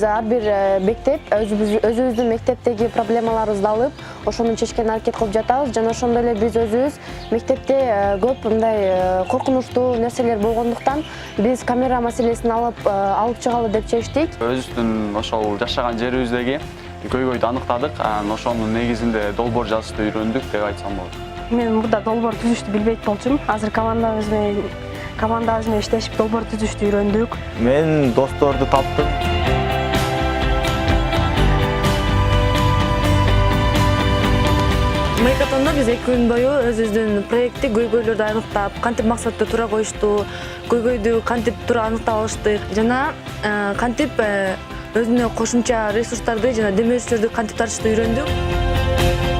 биз ар бир мектеп өзүбүздүн мектептеги проблемаларыбызды алып ошону чечкенге аракет кылып жатабыз жана ошондой эле биз өзүбүз мектепте көп мындай коркунучтуу нерселер болгондуктан биз камера маселесин алып чыгалы деп чечтик. Өзүбүздүн ошол жашаган жерибиздеги көйгөйдү аныктадык. Ошонун негизинде долбоор жазышты үйрөндүк деп айтсам болот. Мен мурда долбоор түзүштү билбейт болчумун. Азыр командабыз менен иштешип долбоор түзүштү үйрөндүк. Мен досторду таптым. Майкатонда биз 2 күн бою өзүбүздүн проектти көйгөйлөрдү аныктап, кантип максатты туура коюшту, көйгөйдү кантип туура аныктап алыштык жана кантип өзүнө кошумча ресурстарды жана демөөрчүлөрдү кантип тартышты үйрөндүк.